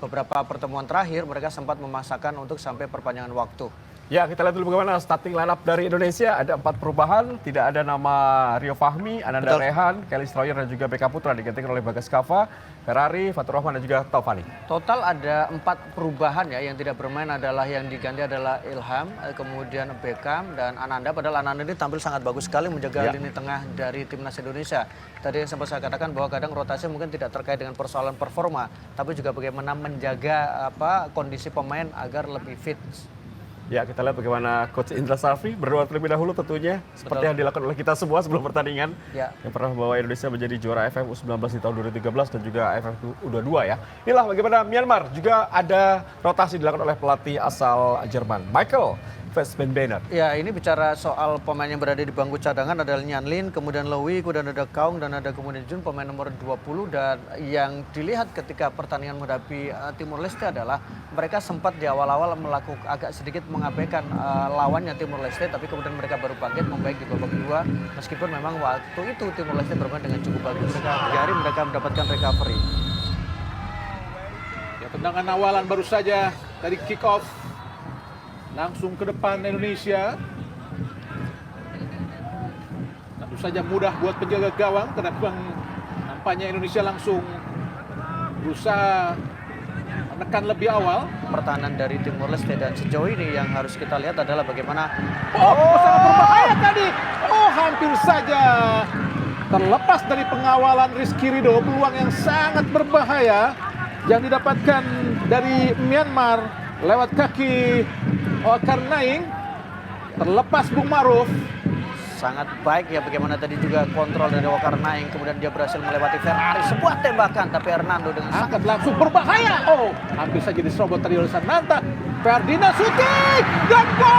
beberapa pertemuan terakhir mereka sempat memaksakan untuk sampai perpanjangan waktu. Ya, kita lihat dulu bagaimana starting lineup dari Indonesia. Ada 4 perubahan, tidak ada nama Rio Fahmi, Ananda Rehan, Kelly Stroyer dan juga Beka Putra digantikan oleh Bagas Kava, Ferrari, Fatur Rahman dan juga Taufani. Total ada 4 perubahan ya, yang tidak bermain adalah yang diganti adalah Ilham, kemudian Beckham dan Ananda. Padahal Ananda ini tampil sangat bagus sekali menjaga lini tengah dari timnas Indonesia. Tadi yang sempat saya katakan bahwa kadang rotasi mungkin tidak terkait dengan persoalan performa, tapi juga bagaimana menjaga kondisi pemain agar lebih fit. Ya, kita lihat bagaimana Coach Indra Safri berdoa terlebih dahulu tentunya. Seperti yang dilakukan oleh kita semua sebelum pertandingan. Ya. Yang pernah membawa Indonesia menjadi juara AFF U19 di tahun 2013 dan juga AFF U22 ya. Inilah bagaimana Myanmar juga ada rotasi dilakukan oleh pelatih asal Jerman, Michael Fassbender. Ya, ini bicara soal pemain yang berada di bangku cadangan adalah Nyan Lin, kemudian Lowy, kemudian ada Kaung, dan ada kemudian Jun, pemain nomor 20. Dan yang dilihat ketika pertandingan menghadapi Timor Leste adalah mereka sempat di awal-awal melakukan agak sedikit mengabaikan lawannya Timor Leste, tapi kemudian mereka baru bangkit membaik di babak kedua. Meskipun memang waktu itu Timor Leste bermain dengan cukup bagus. Di hari mereka mendapatkan recovery. Ya, tendangan awalan baru saja dari kick off. Langsung ke depan Indonesia. Tentu saja mudah buat penjaga gawang karena nampaknya Indonesia langsung berusaha menekan lebih awal. Pertahanan dari Timor Leste dan sejauh ini yang harus kita lihat adalah bagaimana Sangat berbahaya tadi. Hampir saja terlepas dari pengawalan Rizky Ridho. Peluang yang sangat berbahaya yang didapatkan dari Myanmar lewat kaki Karnaing, terlepas Bung Maruf. sangat baik ya bagaimana tadi juga kontrol dari Karnaing, kemudian dia berhasil melewati Ferrari, sebuah tembakan tapi Hernando dengan Angkat langsung berbahaya. Hampir saja diserobot tadi oleh Sananta. Ferdinand shooting dan gol!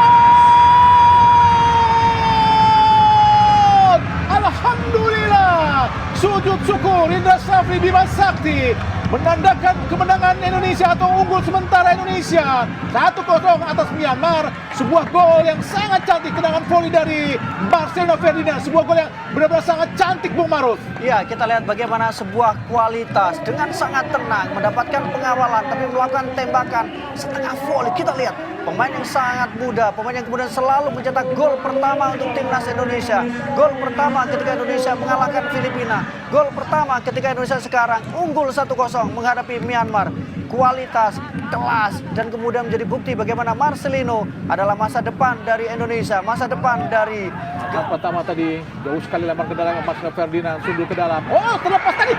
Alhamdulillah. Sujud syukur Indra Safri Bima Sakti menandakan kemenangan Indonesia atau unggul sementara Indonesia 1-0 atas Myanmar. Sebuah gol yang sangat cantik, tendangan voli dari Marcelo Ferdinand, sebuah gol yang benar-benar sangat cantik, Bung Maruf. Ya, kita lihat bagaimana sebuah kualitas dengan sangat tenang mendapatkan pengawalan tapi melakukan tembakan setengah voli. Kita lihat pemain yang sangat muda, pemain yang kemudian selalu mencetak gol pertama untuk timnas Indonesia, gol pertama ketika Indonesia mengalahkan Filipina, gol pertama ketika Indonesia sekarang unggul 1-0 menghadapi Myanmar. Kualitas, kelas, dan kemudian menjadi bukti bagaimana Marcelino adalah masa depan dari Indonesia, masa depan dari... Pertama tadi jauh sekali lempar ke dalam Marcelo Ferdinand, sundul ke dalam. Terlepas tadi.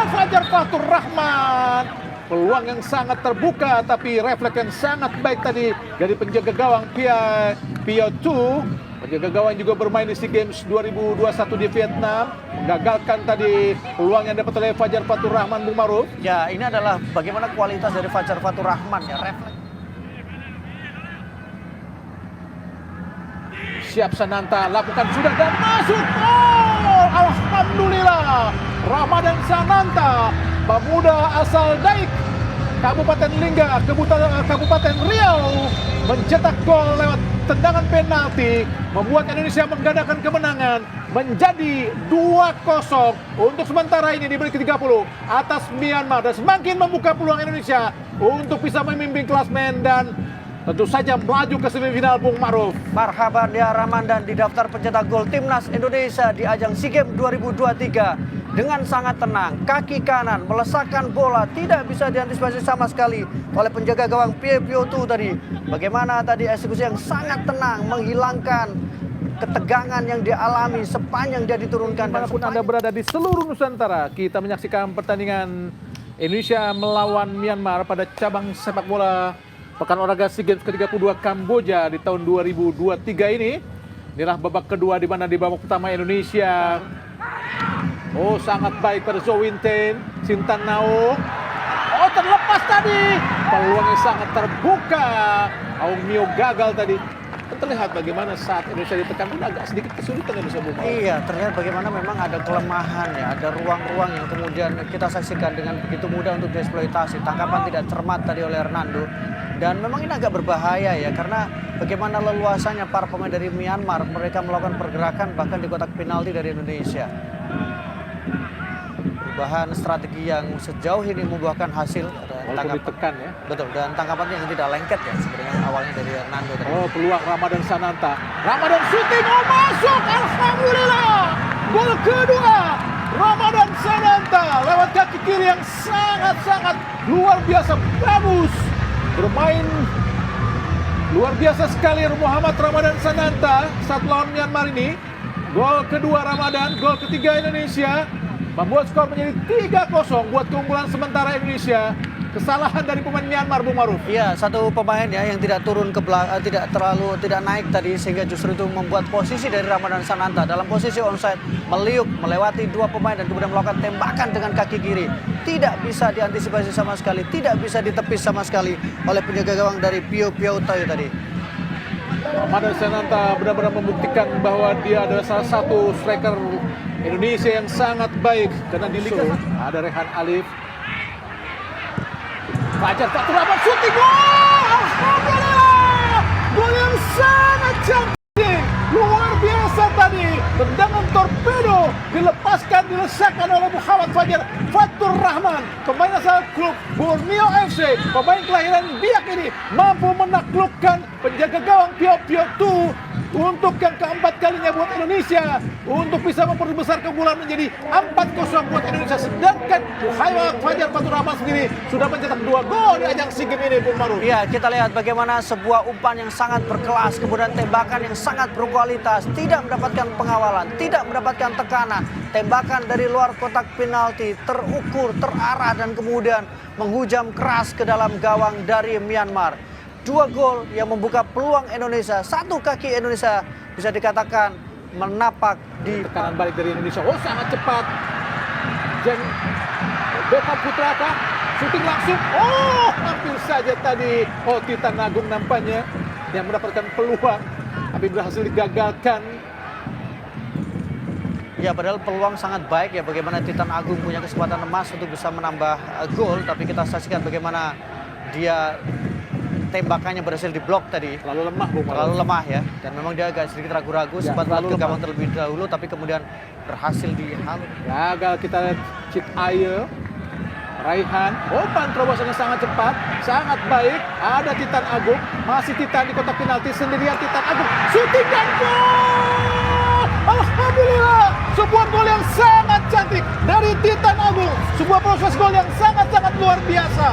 Fajar Fatur Rahman. Peluang yang sangat terbuka tapi refleks yang sangat baik tadi dari penjaga gawang Pio Tu. Penjaga gawang juga bermain di SEA Games 2021 di Vietnam. Menggagalkan tadi peluang yang dapat oleh Fajar Fatur Rahman, Bung Maruf. Ya, ini adalah bagaimana kualitas dari Fajar Fatur Rahman ya, refleks. Siap Sananta, lakukan sudah dan masuk gol! Alhamdulillah. Ramadan Sananta, pemuda asal Daik, Kabupaten Lingga, Kabupaten Riau, mencetak gol lewat tendangan penalti, membuat Indonesia menggandakan kemenangan menjadi 2-0 untuk sementara ini di menit ke-30 atas Myanmar, dan semakin membuka peluang Indonesia untuk bisa memimpin klasmen dan tentu saja melaju ke semifinal, Bung Maruf. Marhaban ya Ramadan di daftar pencetak gol timnas Indonesia di ajang SEA Games 2023 dengan sangat tenang, kaki kanan melesakkan bola, tidak bisa diantisipasi sama sekali oleh penjaga gawang Pio Tu tadi. Bagaimana tadi eksekusi yang sangat tenang menghilangkan ketegangan yang dialami sepanjang dia diturunkan. Dan Dimanapun Anda berada di seluruh Nusantara, kita menyaksikan pertandingan Indonesia melawan Myanmar pada cabang sepak bola Pekan Olahraga SEA Games ke-32 Kamboja di tahun 2023 ini. Inilah babak kedua di mana di babak pertama Indonesia sangat baik pada Zowinten, Sintan Nao. Terlepas tadi. Peluangnya sangat terbuka. Aung Mio gagal tadi. Terlihat bagaimana saat Indonesia ditekan pun agak sedikit kesulitan Indonesia, Bung. Iya, terlihat bagaimana memang ada kelemahan ya, ada ruang-ruang yang kemudian kita saksikan dengan begitu mudah untuk dieksploitasi. Tangkapan tidak cermat tadi oleh Hernando. Dan memang ini agak berbahaya ya, karena bagaimana leluasanya para pemain dari Myanmar, mereka melakukan pergerakan bahkan di kotak penalti dari Indonesia. perubahan strategi yang sejauh ini membuahkan hasil. Walaupun ditekan ya. Betul, dan tangkapannya yang tidak lengket ya sebenarnya awalnya dari Hernando tadi. Oh, peluang Ramadan Sananta. Ramadan shooting, oh masuk, alhamdulillah. Gol kedua Ramadan Sananta lewat kaki kiri yang sangat-sangat luar biasa bagus. Bermain luar biasa sekali Muhammad Ramadan Sananta saat lawan Myanmar ini. Gol kedua Ramadan, gol ketiga Indonesia membuat skor menjadi 3-0 buat keunggulan sementara Indonesia. Kesalahan dari pemain Myanmar, Bung Maruf. Iya, satu pemain ya yang tidak turun ke belakang, tidak naik tadi sehingga justru itu membuat posisi dari Ramadan Sananta dalam posisi onside meliuk melewati dua pemain dan kemudian melakukan tembakan dengan kaki kiri. Tidak bisa diantisipasi sama sekali, tidak bisa ditepis sama sekali oleh penjaga gawang dari Pio Toyo tadi. Ramadan Sananta benar-benar membuktikan bahwa dia adalah salah satu striker Indonesia yang sangat baik karena di Liga ada Rehan Alif. Fajar Fatur Rahman shooting, alhamdulillah, gol yang sangat cantik, luar biasa tadi, tendangan torpedo dilepaskan dilesakan oleh Muhammad Fatur Rahman, pemain asal klub Borneo FC, pemain kelahiran Biak ini mampu menaklukkan penjaga gawang Pio Tu untuk yang keempat kalinya buat Indonesia untuk bisa memperbesar keunggulan menjadi 4-0 buat Indonesia, sedangkan Muhammad Fatur Rahman sendiri sudah mencetak 2 gol di ajang SEA Games ini, Bung Maruf. Iya, kita lihat bagaimana sebuah umpan yang sangat berkelas, kemudian tembakan yang sangat berkualitas, tidak mendapatkan pengawalan, tidak mendapatkan tekanan, tembakan dari luar kotak penalti terukur, terarah dan kemudian menghujam keras ke dalam gawang dari Myanmar. 2 gol yang membuka peluang Indonesia, satu kaki Indonesia bisa dikatakan menapak di tekanan balik dari Indonesia. Oh, sangat cepat. Beckham Putraka shooting langsung. Oh, hampir saja tadi. Oh, Titan Agung nampaknya yang mendapatkan peluang tapi berhasil digagalkan. Ya, padahal peluang sangat baik ya bagaimana Titan Agung punya kesempatan emas untuk bisa menambah gol, tapi kita saksikan bagaimana dia tembakannya berhasil diblok tadi. Terlalu lemah, Bung. Terlalu lemah ya. Dan memang dia agak sedikit ragu-ragu, Ya, sempat melihat ke lemah. gawang terlebih dahulu tapi kemudian berhasil dihalau. Gagal kita lihat Cit Aye. Raihan, umpan terobosannya sangat cepat, sangat baik. Ada Titan Agung, masih Titan di kotak penalti, sendirian Titan Agung. Shooting dan gol! Alhamdulillah, sebuah gol yang sangat cantik dari Titan Agung. Sebuah proses gol yang sangat-sangat luar biasa.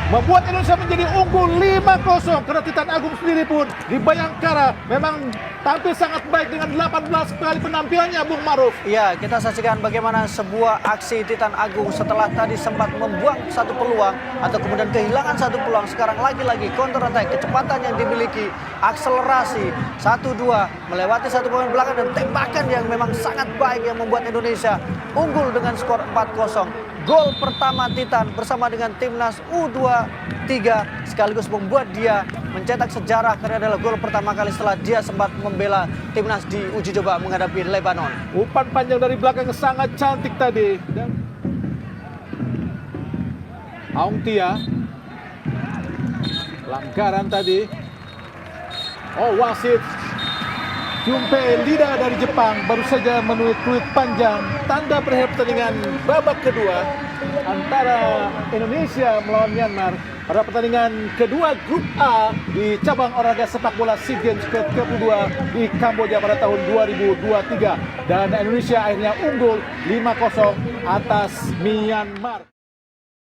Membuat Indonesia menjadi unggul 5-0 karena Titan Agung sendiri pun di Bayangkara memang tampil sangat baik dengan 18 kali penampilannya, Bung Maruf. Iya, kita saksikan bagaimana sebuah aksi Titan Agung setelah tadi sempat membuang satu peluang atau kemudian kehilangan satu peluang, sekarang lagi-lagi counter attack, kecepatan yang dimiliki, akselerasi 1-2 melewati satu pemain belakang dan tembakan yang memang sangat baik yang membuat Indonesia unggul dengan skor 4-0. Gol pertama Titan bersama dengan timnas U23 sekaligus membuat dia mencetak sejarah karena adalah gol pertama kali setelah dia sempat membela timnas di uji coba menghadapi Lebanon. Umpan panjang dari belakang sangat cantik tadi. Dan Aung Tia, pelanggaran tadi. Oh, wasit Jumpe Lida dari Jepang baru saja menulis tweet panjang tanda berakhir pertandingan babak kedua antara Indonesia melawan Myanmar pada pertandingan kedua grup A di cabang olahraga sepak bola SEA Games ke-32 di Kamboja pada tahun 2023, dan Indonesia akhirnya unggul 5-0 atas Myanmar.